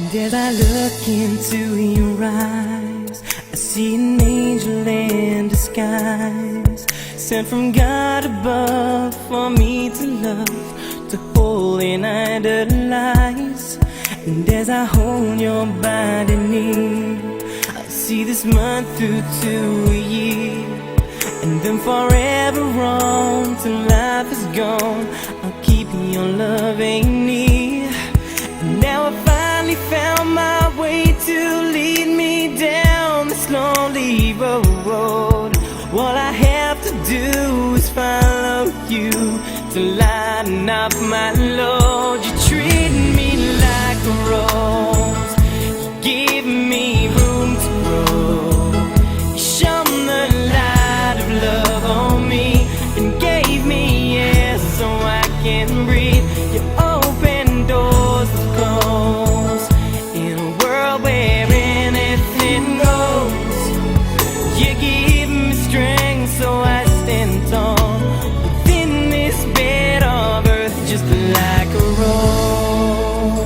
As I look into your eyes, I see an angel in disguise, sent from God above for me to love, to hold and idolize. And as I hold your body near, I see this month through to a year, and then forever on till life is gone, I'll keep your loving near. And now I finally found my way to lead me down this lonely road. All I have to do is follow you to lighten up my load. You treat me like a rose, you give me room to grow. You shone the light of love on me and gave me air so I can breathe. You open doors that close in a world where anything goes. You give me strength so I stand tall within this bed of earth, just like a rose.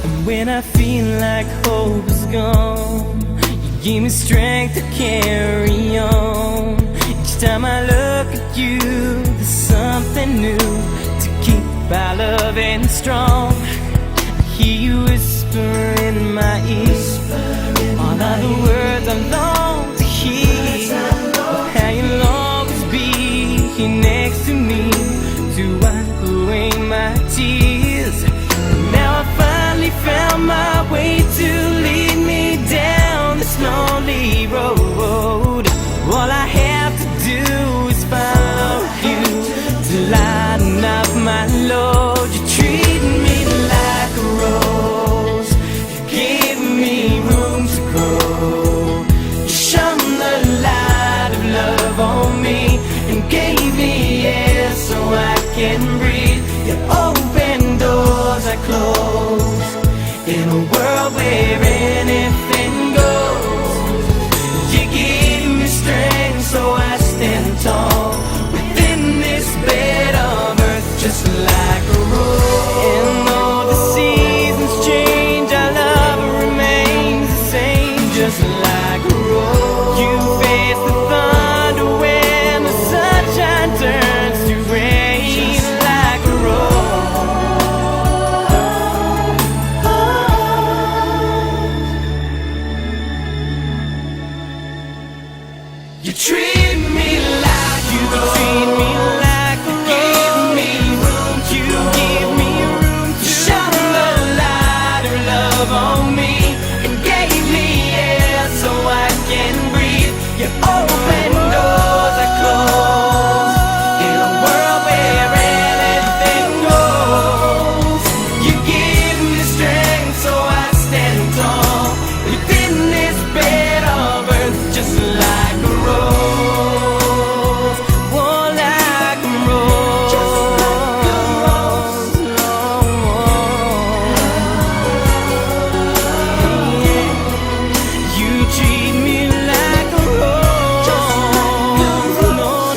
And when I feel like hope is gone, you give me strength to carry on. Each time I look at you, there's something new to keep our loving strong. I hear you whisper in my ear all of the words I long to hear, of how you'll always be here next to me to wipe away my tears. And now I finally found my way to lead me down this lonely road. All I have to do is follow you to lighten up my load. You treat me like a rose, you give me room to grow. You shone the light of love on me and gave me air so I can breathe. You open doors I close in a world where anything goes. You give me strength so I stand tall within this bed of earth, just like a rose. And though the seasons change, our love remains the same, just like a rose. You face the thunder when the sunshine turns to rain, like a rose. You treat me like you treat me like a rose. Give me room, you give me room to shine the light of love on me and gave me air so I can breathe. You open doors I close in a world where anything goes. You give me strength so I stand tall within this bed of earth, just like a rose. Oh, like a rose, yeah. You treat me like a rose. No,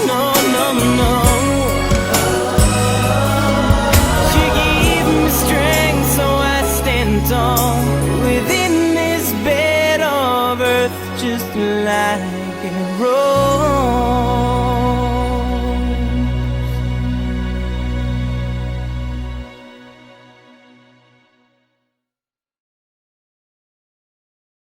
no, no, no. You give me strength so I stand tall within this bed of earth, just like a rose.